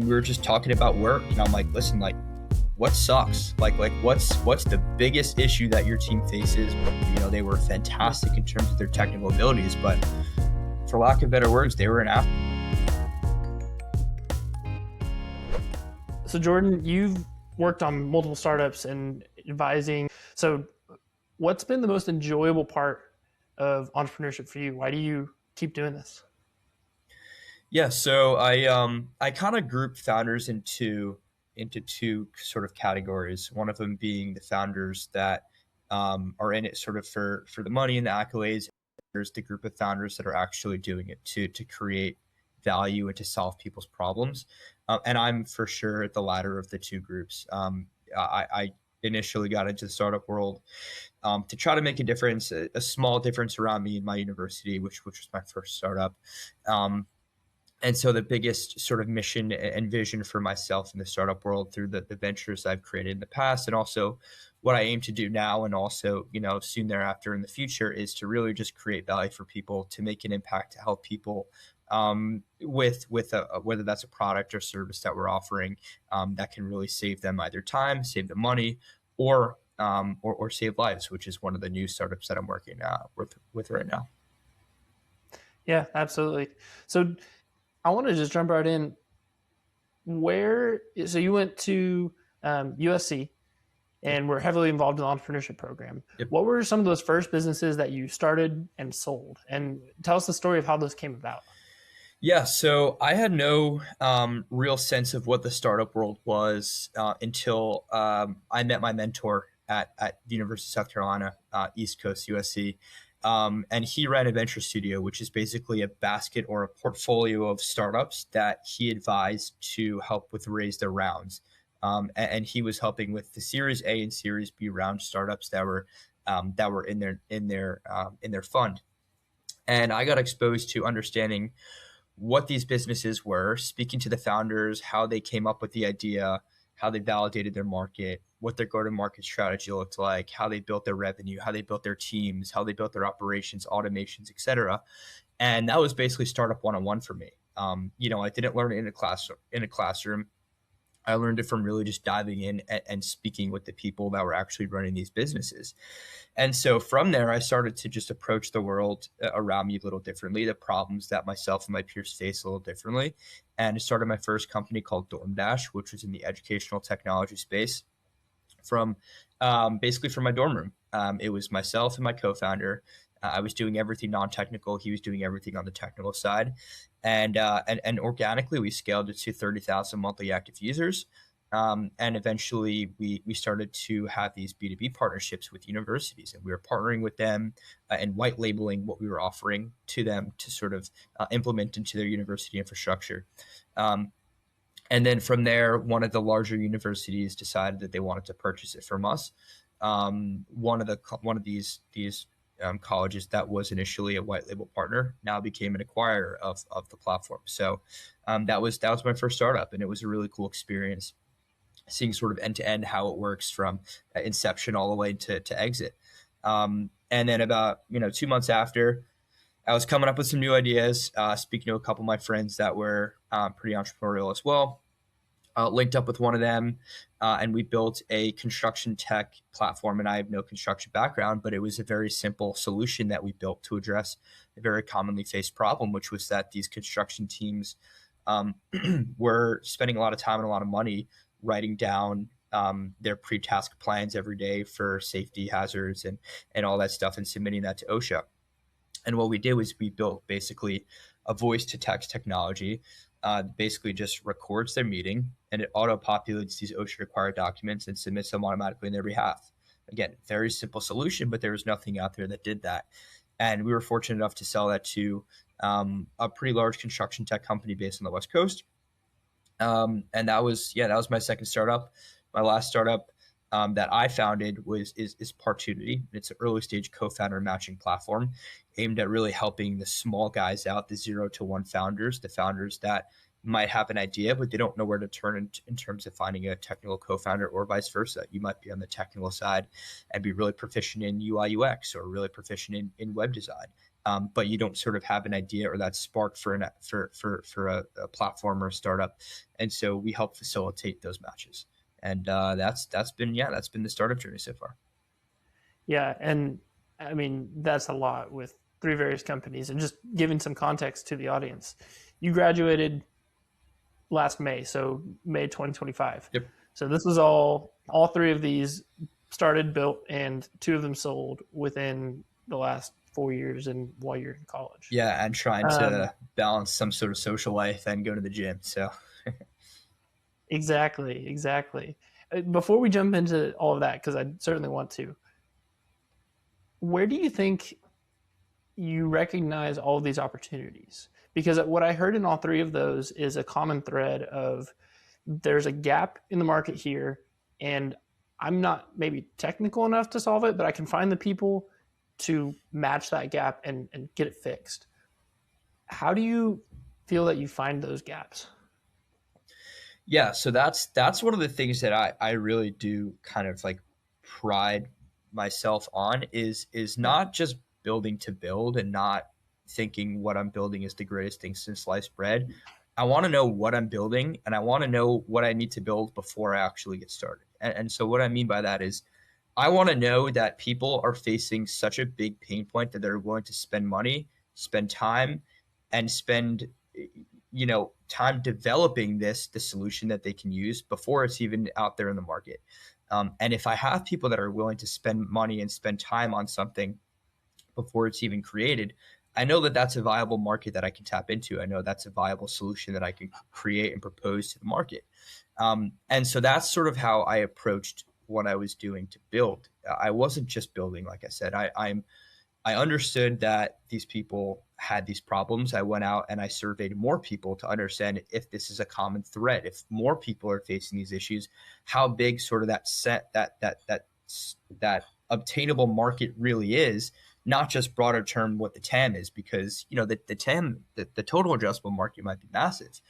We were just talking about work, and I'm like, listen, like, what sucks? Like what's the biggest issue that your team faces? They were fantastic in terms of their technical abilities, but for lack of better words, they were an athlete. So Jordan, you've worked on multiple startups and advising. So what's been the most enjoyable part of entrepreneurship for you? Why do you keep doing this? Yeah, so I kind of group founders into two sort of categories. One of them being the founders that are in it sort of for the money and the accolades. There's the group of founders that are actually doing it to create value and to solve people's problems. And I'm for sure at the latter of the two groups. I initially got into the startup world to try to make a difference, a small difference around me in my university, which was my first startup. And so the biggest sort of mission and vision for myself in the startup world through the ventures I've created in the past, and also what I aim to do now, and also, soon thereafter in the future, is to really just create value for people, to make an impact, to help people with whether that's a product or service that we're offering that can really save them either time, save them money, or save lives, which is one of the new startups that I'm working with right now. Yeah, absolutely. So I want to just jump right in. So you went to USC and were heavily involved in the entrepreneurship program. Yep. What were some of those first businesses that you started and sold? And tell us the story of how those came about. Yeah, so I had no real sense of what the startup world was until I met my mentor at the University of South Carolina, East Coast, USC. And he ran a venture studio, which is basically a basket or a portfolio of startups that he advised to help with raise their rounds. And he was helping with the Series A and Series B round startups that were in their fund. And I got exposed to understanding what these businesses were, speaking to the founders, how they came up with the idea, how they validated their market, what their go-to-market strategy looked like, how they built their revenue, how they built their teams, how they built their operations, automations, etc. And that was basically startup 101 for me. I didn't learn it in a classroom. I learned it from really just diving in and speaking with the people that were actually running these businesses. And so from there, I started to just approach the world around me a little differently, the problems that myself and my peers face a little differently. And I started my first company called DormDash, which was in the educational technology space from basically from my dorm room. It was myself and my co-founder. I was doing everything non-technical. He was doing everything on the technical side. And organically, we scaled it to 30,000 monthly active users. And eventually, we started to have these B2B partnerships with universities, and we were partnering with them and white labeling what we were offering to them to sort of implement into their university infrastructure. And then from there, one of the larger universities decided that they wanted to purchase it from us. One of these colleges that was initially a white label partner now became an acquirer of the platform. So that was my first startup, and it was a really cool experience, seeing sort of end to end how it works from inception all the way to exit. And then about 2 months after, I was coming up with some new ideas, speaking to a couple of my friends that were pretty entrepreneurial as well. Linked up with one of them, and we built a construction tech platform. And I have no construction background, but it was a very simple solution that we built to address a very commonly faced problem, which was that these construction teams were spending a lot of time and a lot of money writing down their pre-task plans every day for safety hazards and all that stuff, and submitting that to OSHA. And what we did was we built basically a voice to text technology, basically just records their meeting, and it auto-populates these OSHA required documents and submits them automatically on their behalf. Again, very simple solution, but there was nothing out there that did that. And we were fortunate enough to sell that to a pretty large construction tech company based on the West Coast. And that was my second startup. My last startup that I founded is Partunity. It's an early stage co-founder matching platform aimed at really helping the small guys out, the 0 to 1 founders, the founders that might have an idea, but they don't know where to turn in terms of finding a technical co-founder, or vice versa. You might be on the technical side and be really proficient in UI UX, or really proficient in web design. but you don't sort of have an idea or that spark for a platform or a startup. And so we help facilitate those matches. And that's been the startup journey so far. Yeah, and I mean that's a lot with three various companies. And just giving some context to the audience, you graduated last May, so May 2025. Yep. So this was all three of these started, built, and two of them sold within the last 4 years and while you're in college. Yeah, and trying Um, to balance some sort of social life and go to the gym. So exactly, exactly. Before we jump into all of that, because I certainly want to, where do you think you recognize all of these opportunities? Because what I heard in all three of those is a common thread of there's a gap in the market here, and I'm not maybe technical enough to solve it, but I can find the people to match that gap and get it fixed. How do you feel that you find those gaps? yeah, so that's one of the things that I really do kind of like pride myself on is Yeah. not just building to build and not thinking what I'm building is the greatest thing since sliced bread. I want to know what I'm building and I want to know what I need to build before I actually get started. And so what I mean by that is I want to know that people are facing such a big pain point that they're willing to spend money, spend time, and spend time developing the solution that they can use before it's even out there in the market. And if I have people that are willing to spend money and spend time on something before it's even created, I know that that's a viable market that I can tap into. I know that's a viable solution that I can create and propose to the market. And so that's sort of how I approached what I was doing to build. I wasn't just building, like I said. I understood that these people had these problems. I went out and I surveyed more people to understand if this is a common thread. If more people are facing these issues, how big sort of that obtainable market really is, not just broader term what the TAM is, because the TAM, the total addressable market might be massive.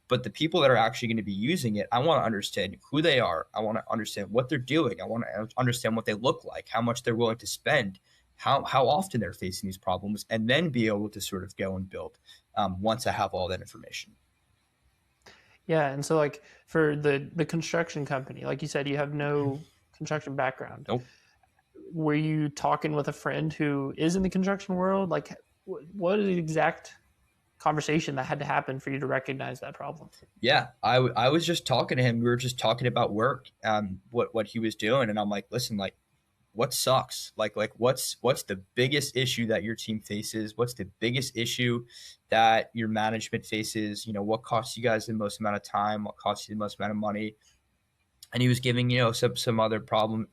But the people that are actually going to be using it, I want to understand who they are. I want to understand what they're doing. I want to understand what they look like, how much they're willing to spend, how often they're facing these problems, and then be able to sort of go and build once I have all that information. Yeah, and so like for the construction company, like you said, you have no construction background. Nope. Were you talking with a friend who is in the construction world? Like, what is the exact conversation that had to happen for you to recognize that problem? Yeah, I was just talking to him. We were just talking about work, what he was doing, and I'm like, listen, like, what sucks? Like what's the biggest issue that your team faces? What's the biggest issue that your management faces? What costs you guys the most amount of time? What costs you the most amount of money? And he was giving some other problem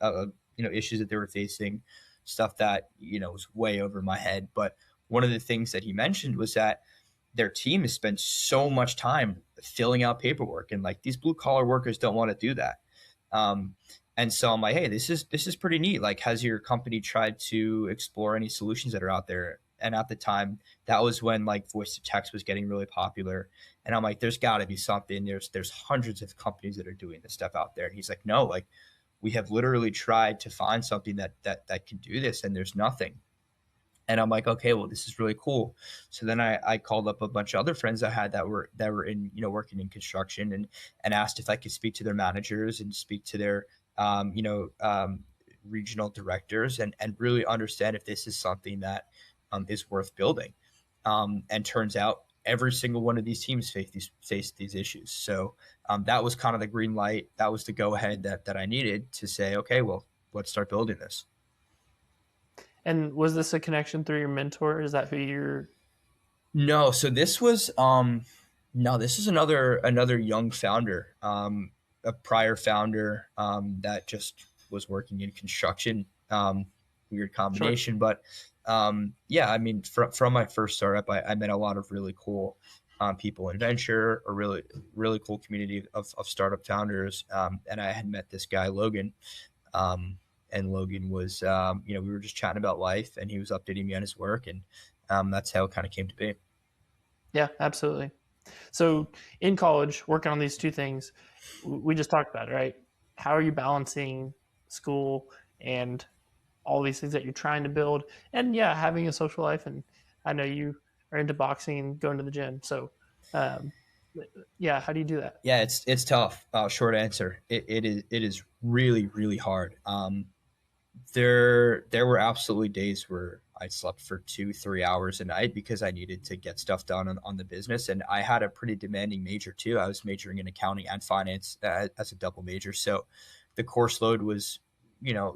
issues that they were facing, stuff that was way over my head. But one of the things that he mentioned was that their team has spent so much time filling out paperwork, and like these blue collar workers don't want to do that. Um, and so I'm like, hey, this is pretty neat. Like, has your company tried to explore any solutions that are out there? And at the time, that was when like voice to text was getting really popular. And I'm like, there's got to be something. There's hundreds of companies that are doing this stuff out there. And he's like, no, like we have literally tried to find something that can do this, and there's nothing. And I'm like, okay, well, this is really cool. So then I called up a bunch of other friends I had that were in working in construction, and asked if I could speak to their managers and speak to their um, you know um, regional directors, and really understand if this is something that is worth building. And turns out every single one of these teams face these issues. So that was kind of the green light. That was the go ahead that I needed to say, okay, well, let's start building this. And was this a connection through your mentor? Is that who you're? No, so this was no, this is another young founder, a prior founder that just was working in construction. Weird Sure. combination, but yeah, I mean, from my first startup, I met a lot of really cool people in venture, a really cool community of startup founders, and I had met this guy Logan. Um, and Logan was, we were just chatting about life, and he was updating me on his work, and that's how it kind of came to be. Yeah, absolutely. So in college, working on these two things, we just talked about it, right? How are you balancing school and all these things that you're trying to build, and yeah, having a social life and I know you are into boxing and going to the gym. So, um, yeah, how do you do that? Yeah, it's tough. Short answer, it is really really hard. There were absolutely days where I slept for 2 3 hours a night because I needed to get stuff done on the business, and I had a pretty demanding major too. I was majoring in accounting and finance as a double major, so the course load was,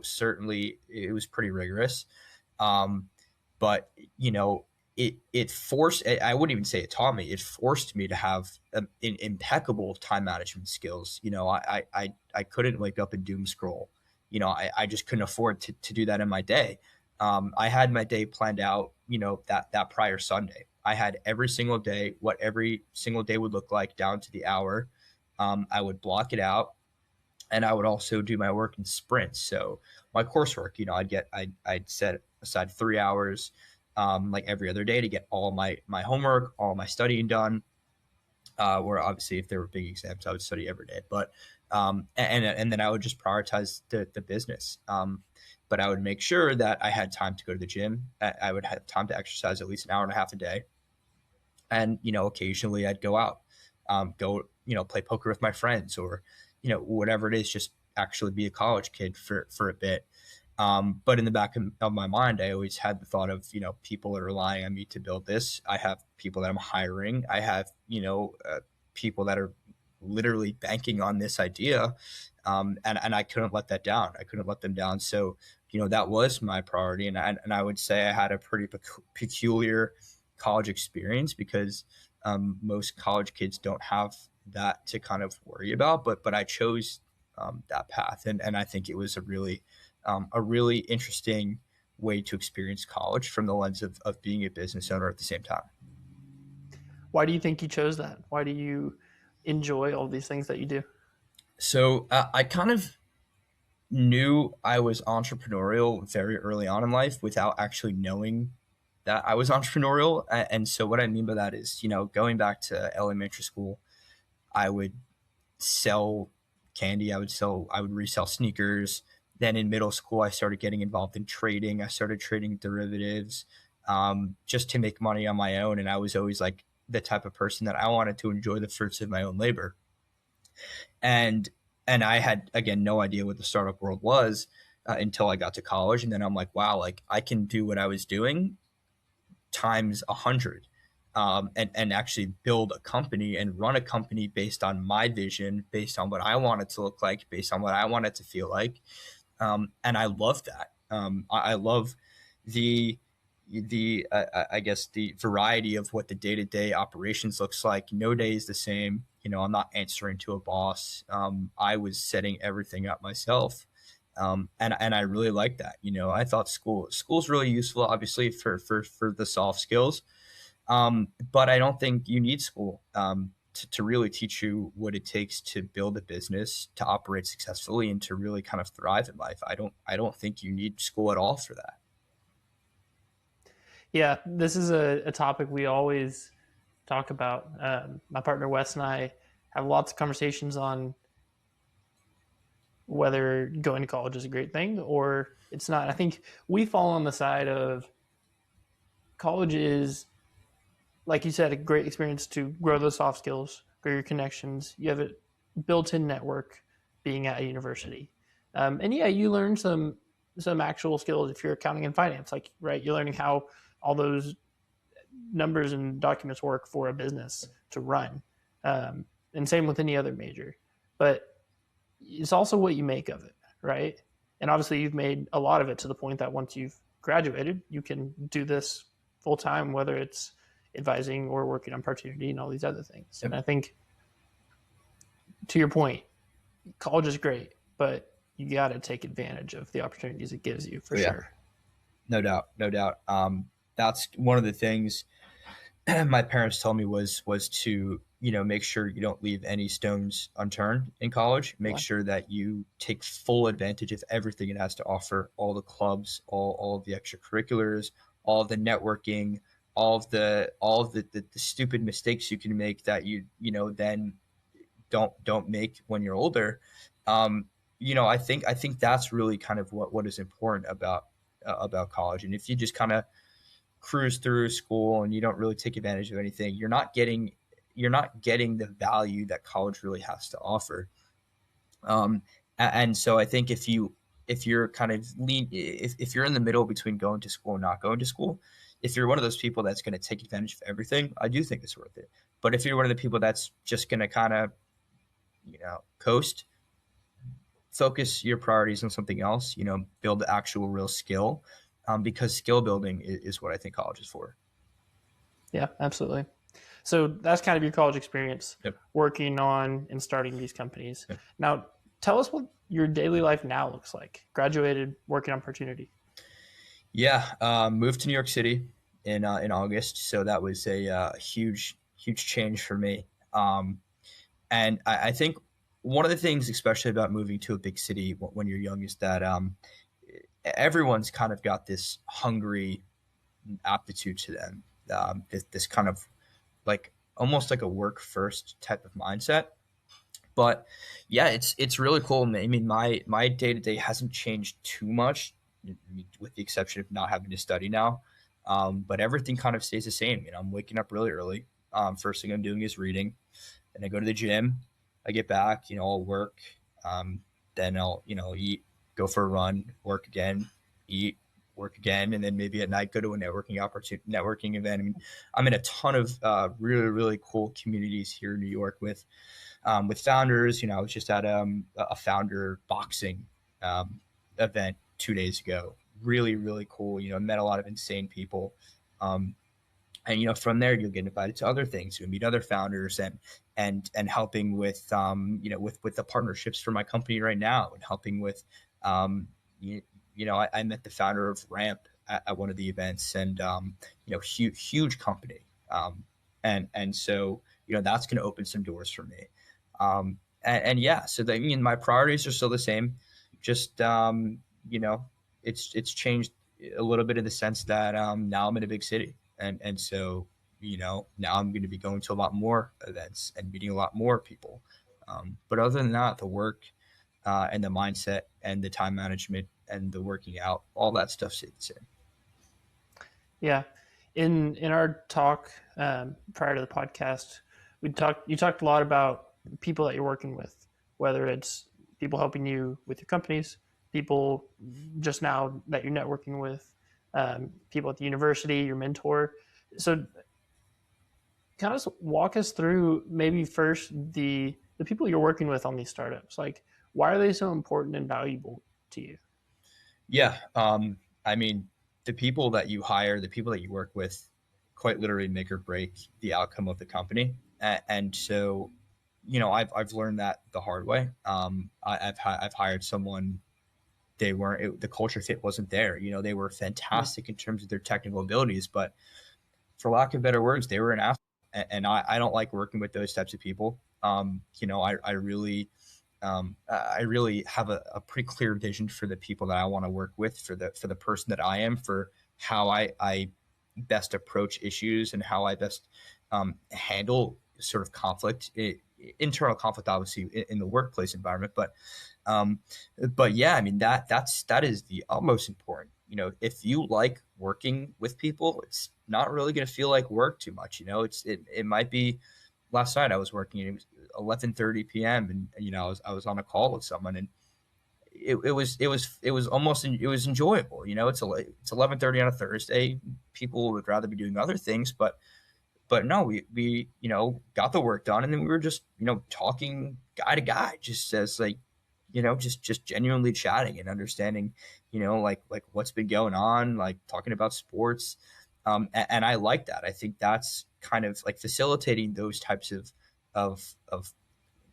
certainly it was pretty rigorous. Um, but it forced, I wouldn't even say it taught me, it forced me to have impeccable time management skills. I couldn't wake up and doom scroll. I just couldn't afford to do that in my day. I had my day planned out, that prior Sunday. I had every single day, what every single day would look like down to the hour. I would block it out, and I would also do my work in sprints. So my coursework, I'd set aside 3 hours, like every other day, to get all my homework, all my studying done. Where obviously, if there were big exams, I would study every day. But and then I would just prioritize the business. But I would make sure that I had time to go to the gym. I would have time to exercise at least an hour and a half a day, and occasionally I'd go out, play poker with my friends, or whatever it is, just actually be a college kid for a bit. But in the back of my mind, I always had the thought of, people are relying on me to build this. I have people that I'm hiring. I have, people that are literally banking on this idea. And I couldn't let that down. I couldn't let them down. So, that was my priority. And I would say I had a pretty peculiar college experience because most college kids don't have that to kind of worry about. But I chose that path. And I think it was a really interesting way to experience college from the lens of being a business owner at the same time. Why do you think you chose that? Why do you enjoy all these things that you do? So I kind of knew I was entrepreneurial very early on in life without actually knowing that I was entrepreneurial. And so what I mean by that is, going back to elementary school, I would sell candy. I would resell sneakers. Then in middle school, I started getting involved in trading. I started trading derivatives, just to make money on my own. And I was always like the type of person that I wanted to enjoy the fruits of my own labor. And I had, again, no idea what the startup world was until I got to college. And then I'm like, wow, like I can do what I was doing times 100, and actually build a company and run a company based on my vision, based on what I want it to look like, based on what I want it to feel like. And I love that. I love the I guess the variety of what the day-to-day operations looks like. No day is the same. I'm not answering to a boss. I was setting everything up myself. And I really like that. I thought school's really useful, obviously, for the soft skills. But I don't think you need school to really teach you what it takes to build a business, to operate successfully, and to really kind of thrive in life. I don't think you need school at all for that. Yeah, this is a topic we always talk about. My partner Wes and I have lots of conversations on whether going to college is a great thing or it's not. I think we fall on the side of college is, like you said, a great experience to grow those soft skills, grow your connections. You have a built-in network being at a university, and yeah, you learn some actual skills if you're accounting and finance. Like, right, you're learning how all those numbers and documents work for a business to run, and same with any other major. But it's also what you make of it, right? And obviously, you've made a lot of it to the point that once you've graduated, you can do this full time, whether it's advising or working on opportunity and all these other things. Yep. And I think, to your point, college is great, but you got to take advantage of the opportunities it gives you for Oh, yeah, sure. no doubt, no doubt. That's one of the things my parents told me was to make sure you don't leave any stones unturned in college. Make Yeah. sure that you take full advantage of everything it has to offer, all the clubs, all of the extracurriculars, all of the networking, all of the stupid mistakes you can make that then don't make when you're older. I think that's really kind of what is important about college. And if you just kind of cruise through school and you don't really take advantage of anything, you're not getting the value that college really has to offer. Um, and so I think if you're kind of if you're in the middle between going to school and not going to school, if you're one of those people that's going to take advantage of everything, I do think it's worth it. But if you're one of the people that's just going to kind of coast, focus your priorities on something else. Build the actual real skill, because skill building is what I think college is for. Yeah, absolutely. So that's kind of your college experience Yep. working on and starting these companies. Yep. Now, tell us what your daily life now looks like. Graduated, working opportunity. Yeah, moved to New York City in August, so that was a huge change for me. And I think one of the things, especially about moving to a big city when you're young, is that everyone's kind of got this hungry aptitude to them. This kind of like almost like a work first type of mindset. But yeah, it's really cool. I mean, my day to day hasn't changed too much, with the exception of not having to study now. But everything kind of stays the same. I'm waking up really early. First thing I'm doing is reading. Then I go to the gym. I get back. I'll work. Um, then I'll eat, go for a run, work again, eat, work again, and then maybe at night go to a networking event. I mean, I'm in a ton of really really cool communities here in New York with founders. I was just at a founder boxing event 2 days ago. Really, really cool. Met a lot of insane people. Um, and from there you'll get invited to other things. You'll meet other founders and helping with with the partnerships for my company right now, and helping with um, I met the founder of Ramp at one of the events, and huge company. And so that's going to open some doors for me. And yeah, so my priorities are still the same. Just it's changed a little bit in the sense that now I'm in a big city, and so now I'm going to be going to a lot more events and meeting a lot more people. But other than that, the work and the mindset and the time management and the working out, all that stuff stays the same. Yeah. In our talk prior to the podcast, you talked a lot about people that you're working with, whether it's people helping you with your companies, people just now that you're networking with, people at the university, your mentor. So kind of walk us through maybe first the people you're working with on these startups. Like, why are they so important and valuable to you? Yeah. I mean, the people that you hire, the people that you work with, quite literally make or break the outcome of the company. And so, I've learned that the hard way. I've hired someone. The culture fit wasn't there. They were fantastic in terms of their technical abilities, but for lack of better words, they were an asshole. And I don't like working with those types of people. I really have a pretty clear vision for the people that I want to work with, for the person that I am, for how I best approach issues, and how I best handle sort of conflict, internal conflict, obviously in the workplace environment. Um, but yeah, I mean that is the utmost important. If you like working with people, it's not really going to feel like work too much. It might be. Last night I was working, and it was 11:30 p.m. and I was on a call with someone, and it was enjoyable. It's 11:30 on a Thursday. People would rather be doing other things, but no, we got the work done, and then we were just talking guy to guy, just as like just genuinely chatting and understanding like what's been going on, like talking about sports. And I like that. I think that's kind of like facilitating those types of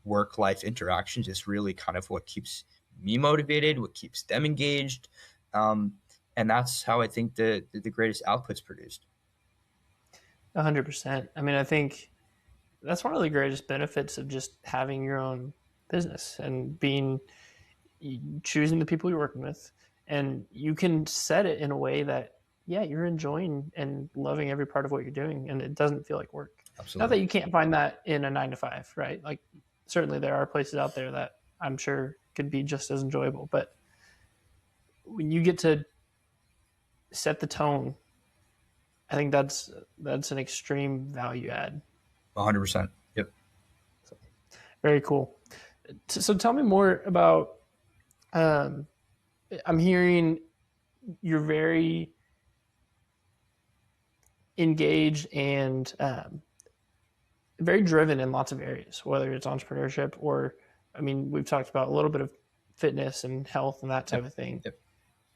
work life interactions is really kind of what keeps me motivated, what keeps them engaged. And that's how I think the greatest outputs produced. 100%. I mean, I think that's one of the greatest benefits of just having your own business and choosing the people you're working with, and you can set it in a way that you're enjoying and loving every part of what you're doing, and it doesn't feel like work. Not Absolutely. that you can't find that in a 9 to 5, right? Like, certainly there are places out there that I'm sure could be just as enjoyable, but when you get to set the tone I think that's an extreme value add. 100%. Yep. So, very cool. So tell me more about. Um, I'm hearing you're very engaged and very driven in lots of areas, whether it's entrepreneurship or, I mean, we've talked about a little bit of fitness and health and that type Yep. of thing. Yep.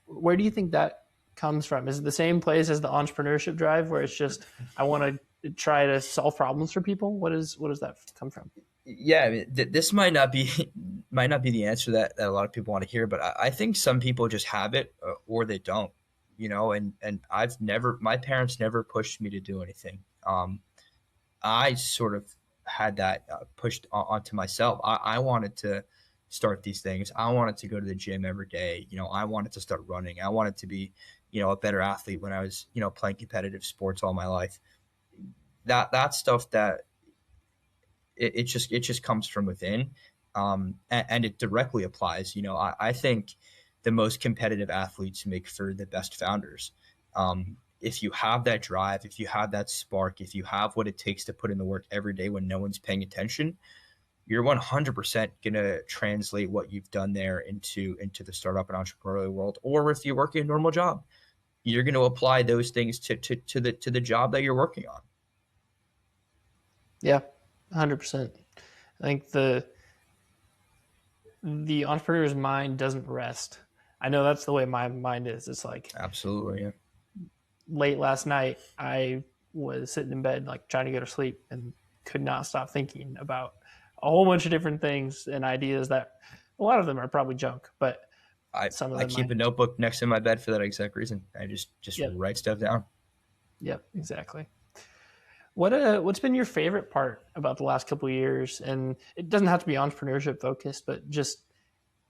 Where do you think that comes from? Is it the same place as the entrepreneurship drive, where it's just I want to try to solve problems for people? What does that come from? Yeah, I mean, this might not be might not be the answer that a lot of people want to hear, but I think some people just have it, or they don't, and I've never, my parents never pushed me to do anything. I sort of had that pushed onto myself. I wanted to start these things. I wanted to go to the gym every day. I wanted to start running. I wanted to be, a better athlete when I was, playing competitive sports all my life. That stuff that it just comes from within, and it directly applies. I think the most competitive athletes make for the best founders. If you have that drive, if you have that spark, if you have what it takes to put in the work every day when no one's paying attention, you're 100% going to translate what you've done there into the startup and entrepreneurial world. Or if you're working a normal job, you're going to apply those things to the job that you're working on. Yeah, 100%. I think the entrepreneur's mind doesn't rest. I know that's the way my mind is. It's like Absolutely. Yeah. late last night, I was sitting in bed, like trying to go to sleep, and could not stop thinking about a whole bunch of different things and ideas that a lot of them are probably junk, but I, some of I them I, keep a notebook next to my bed for that exact reason. I just yep, write stuff down. yep, exactly. What's been your favorite part about the last couple of years? And it doesn't have to be entrepreneurship focused, but just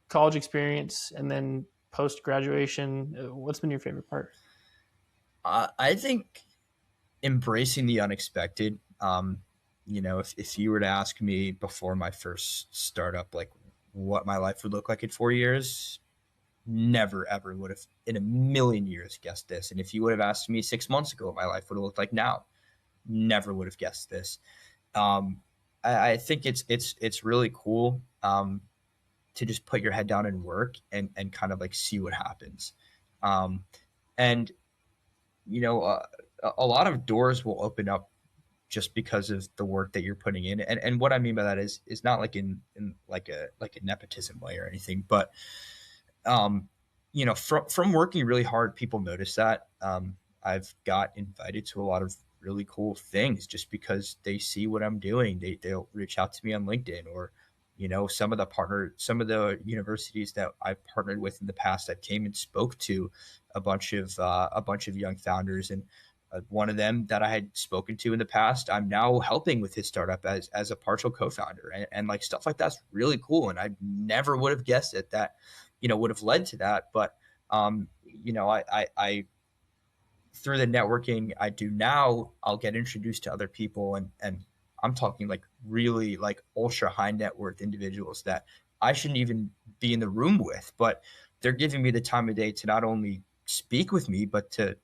college experience and then post graduation. What's been your favorite part? I think embracing the unexpected. If you were to ask me before my first startup, like what my life would look like in 4 years, never ever would have in a million years guessed this. And if you would have asked me 6 months ago what my life would have looked like now, never would have guessed this. I think it's really cool, to just put your head down and work and kind of like see what happens. And a lot of doors will open up just because of the work that you're putting in. And what I mean by that is not like in like a nepotism way or anything, but um, from working really hard, people notice that. I've got invited to a lot of really cool things just because they see what I'm doing. They'll reach out to me on LinkedIn, or some of the universities that I've partnered with in the past. I came and spoke to a bunch of young founders, and one of them that I had spoken to in the past, I'm now helping with his startup as a partial co-founder, and like stuff like that's really cool. And I never would have guessed it that would have led to that. But I through the networking I do now, I'll get introduced to other people, and I'm talking like really like ultra high net worth individuals that I shouldn't even be in the room with, but they're giving me the time of day to not only speak with me, but to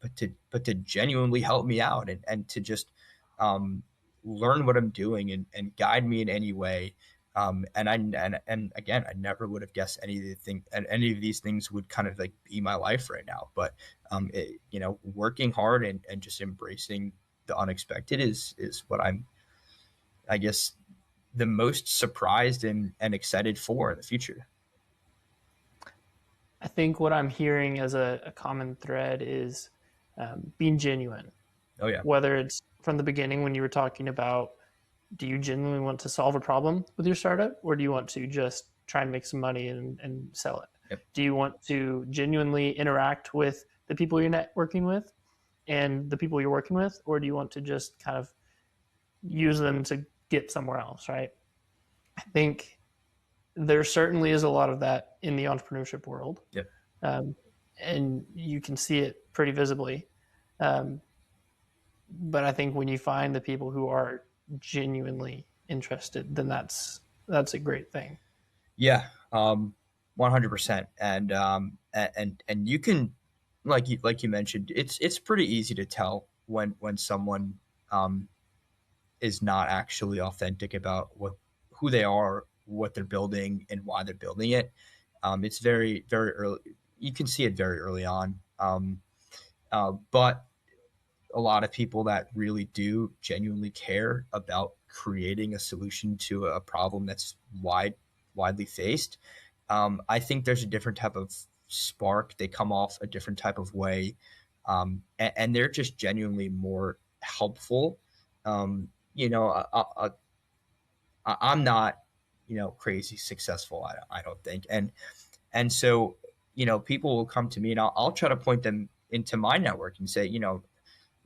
genuinely help me out, and to just um, learn what I'm doing, and guide me in any way. And again, I never would have guessed any of these things would kind of like be my life right now. But working hard and just embracing the unexpected is what I'm, I guess, the most surprised and excited for in the future. I think what I'm hearing as a common thread is being genuine, Oh yeah. whether it's from the beginning when you were talking about, do you genuinely want to solve a problem with your startup, or do you want to just try and make some money and sell it? Yep. Do you want to genuinely interact with the people you're networking with and the people you're working with, or do you want to just kind of use them to get somewhere else, right? I think there certainly is a lot of that in the entrepreneurship world, Yep. um, and you can see it pretty visibly. Um, but I think when you find the people who are genuinely interested, then that's a great thing. Yeah. 100%. And you can, like you mentioned, it's pretty easy to tell when someone um, is not actually authentic about who they are, what they're building, and why they're building it. It's very early. You can see it very early on. But a lot of people that really do genuinely care about creating a solution to a problem that's widely faced. I think there's a different type of spark. They come off a different type of way, and they're just genuinely more helpful. You know, I'm not, crazy successful. I don't think, and so people will come to me, and I'll try to point them into my network and say,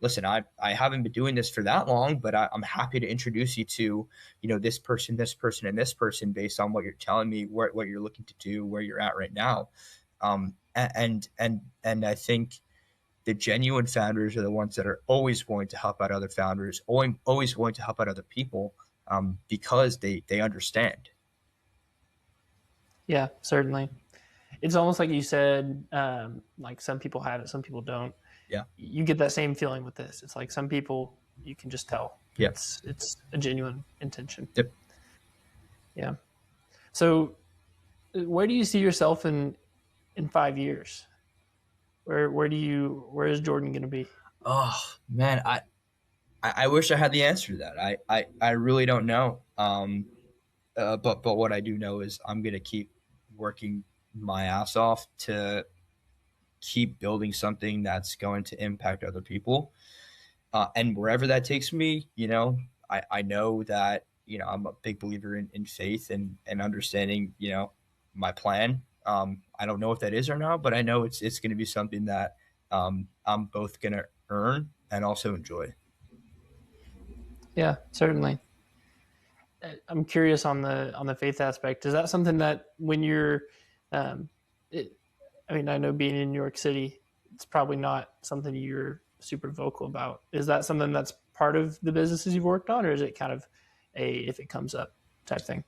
listen, I haven't been doing this for that long, but I'm happy to introduce you to, this person, and this person based on what you're telling me, what you're looking to do, where you're at right now. And I think the genuine founders are the ones that are always going to help out other founders, always going to help out other people, because they understand. Yeah, certainly. It's almost like you said, like some people have it, some people don't. Yeah. You get that same feeling with this. It's like some people you can just tell Yeah. it's a genuine intention. Yep. Yeah. So where do you see yourself in 5 years? Where is Jordan going to be? Oh man, I wish I had the answer to that. I really don't know. But what I do know is I'm gonna keep working my ass off to keep building something that's going to impact other people. And wherever that takes me, I know that, I'm a big believer in faith and understanding, my plan. I don't know if that is or not, but I know it's going to be something that I'm both going to earn and also enjoy. Yeah, certainly. I'm curious on the faith aspect. Is that something that when you're, um, it, I mean, I know being in New York City, it's probably not something you're super vocal about. Is that something that's part of the businesses you've worked on, or is it kind of a if it comes up type thing?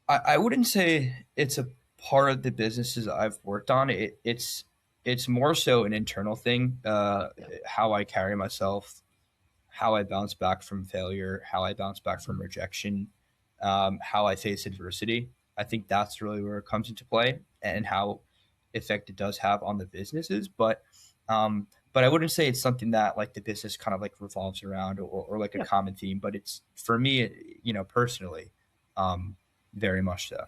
I wouldn't say it's a part of the businesses I've worked on. It's more so an internal thing. Yeah, How I carry myself, how I bounce back from failure, how I bounce back from rejection, how I face adversity. I think that's really where it comes into play, and how effect it does have on the businesses. But I wouldn't say it's something that like the business kind of like revolves around, or like a yeah, common theme. But it's for me, personally, um, very much so.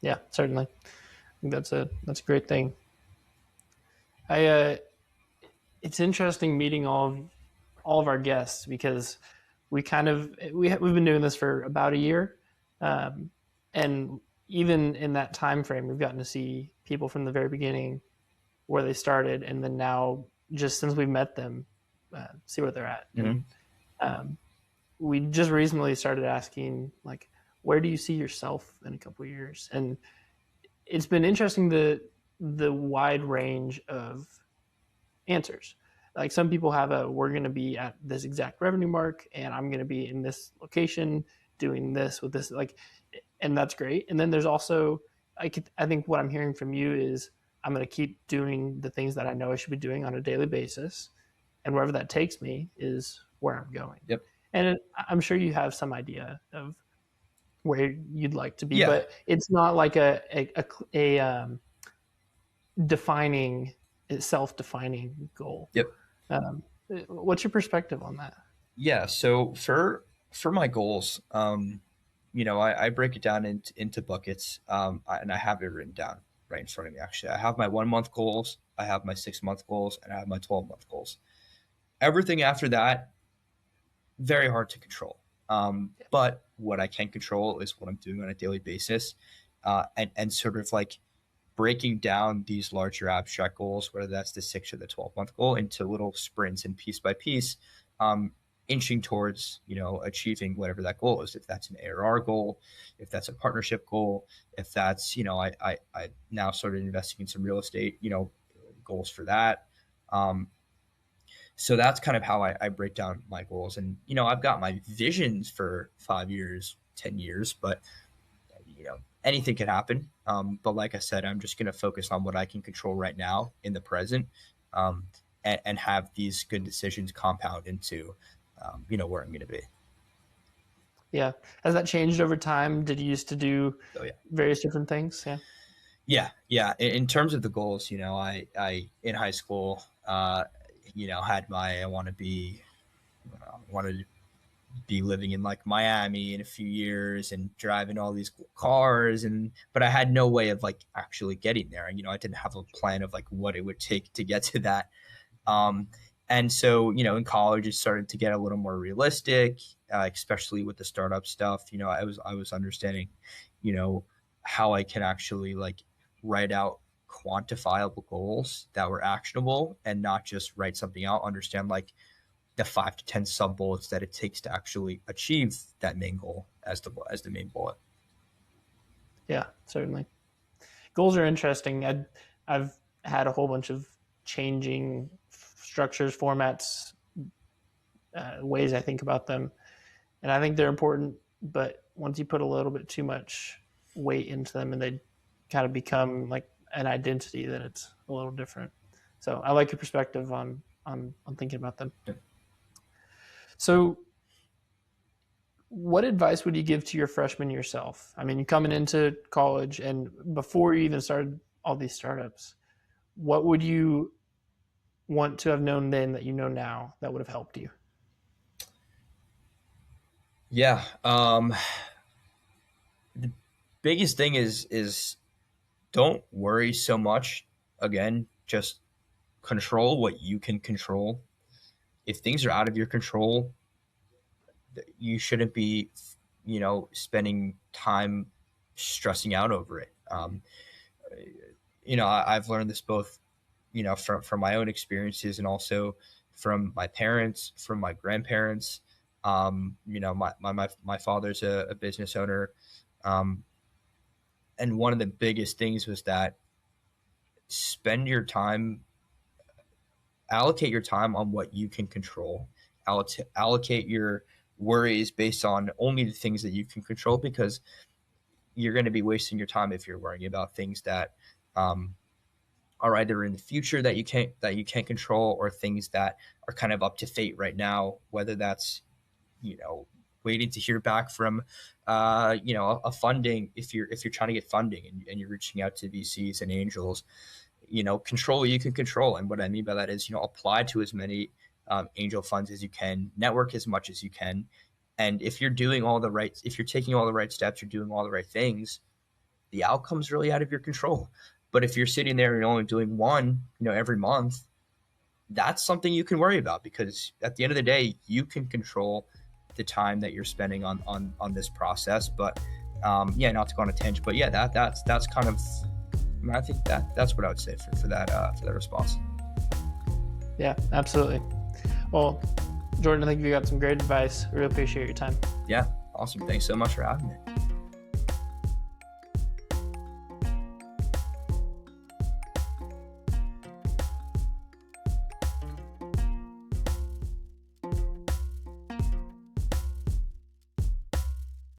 yeah, certainly. I think that's a great thing. I it's interesting meeting all of our guests because we've been doing this for about a year, um, and even in that time frame, we've gotten to see people from the very beginning where they started, and then now just since we met them, see where they're at. And Mhm. um, we just recently started asking like, where do you see yourself in a couple of years? And it's been interesting the wide range of answers. Like some people have a we're going to be at this exact revenue mark, and I'm going to be in this location doing this with this like, and that's great. And then there's also I think what I'm hearing from you is I'm going to keep doing the things that I know I should be doing on a daily basis, and wherever that takes me is where I'm going. Yep. And I'm sure you have some idea of where you'd like to be, Yeah. but it's not like a defining self-defining goal. Yep. Um, what's your perspective on that? Yeah. So for my goals, I break it down into buckets, and I have it written down right in front of me. Actually, I have my 1 month goals, I have my 6 month goals, and I have my 12 month goals. Everything after that, very hard to control. But what I can control is what I'm doing on a daily basis, and sort of like breaking down these larger abstract goals, whether that's the 6 or the 12 month goal, into little sprints and piece by piece, um, inching towards achieving whatever that goal is. If that's an ARR goal, if that's a partnership goal, if that's I now started investing in some real estate, goals for that. Um, so that's kind of how I break down my goals, and I've got my visions for 5 years, 10 years, but anything could happen. But like I said, I'm just going to focus on what I can control right now in the present. Um, and have these good decisions compound into, where I'm going to be. Yeah. Has that changed over time? Did you used to do So yeah. various different things? Yeah. Yeah. In terms of the goals, I in high school, had I wanted to be living in like Miami in a few years and driving all these cool cars, but I had no way of like actually getting there. I didn't have a plan of like what it would take to get to that. Um, and so, in college, it started to get a little more realistic, especially with the startup stuff. I was understanding, you know, how I can actually like write out quantifiable goals that were actionable and not just write something out, understand like the 5 to 10 sub bullets that it takes to actually achieve that main goal as the main bullet. Yeah, certainly. Goals are interesting. I've had a whole bunch of changing structures, formats, ways I think about them, and I think they're important. But once you put a little bit too much weight into them, and they kind of become like an identity, then it's a little different. So I like your perspective on thinking about them. So, what advice would you give to your freshman yourself? I mean, coming into college and before you even started all these startups, what would you want to have known then that you know now that would have helped you? Yeah. The biggest thing is don't worry so much. Again, just control what you can control. If things are out of your control, you shouldn't be, spending time stressing out over it. I've learned this both, from my own experiences and also from my parents, from my grandparents. My father's a business owner. Um, and one of the biggest things was that spend your time, allocate your time on what you can control, allocate your worries based on only the things that you can control, because you're going to be wasting your time if you're worrying about things that um, are either in the future that you can't control, or things that are kind of up to fate right now, whether that's waiting to hear back from a funding, if you're trying to get funding and you're reaching out to VCs and angels. Control what you can control. And what I mean by that is, apply to as many angel funds as you can, network as much as you can. And if you're taking all the right steps, you're doing all the right things, the outcome's really out of your control. But if you're sitting there and you're only doing one, every month, that's something you can worry about, because at the end of the day, you can control the time that you're spending on this process. But not to go on a tangent, but yeah, that's kind of, I think that's what I would say for that response. Yeah, absolutely. Well, Jordan, I think you got some great advice. Really appreciate your time. Yeah, awesome. Thanks so much for having me.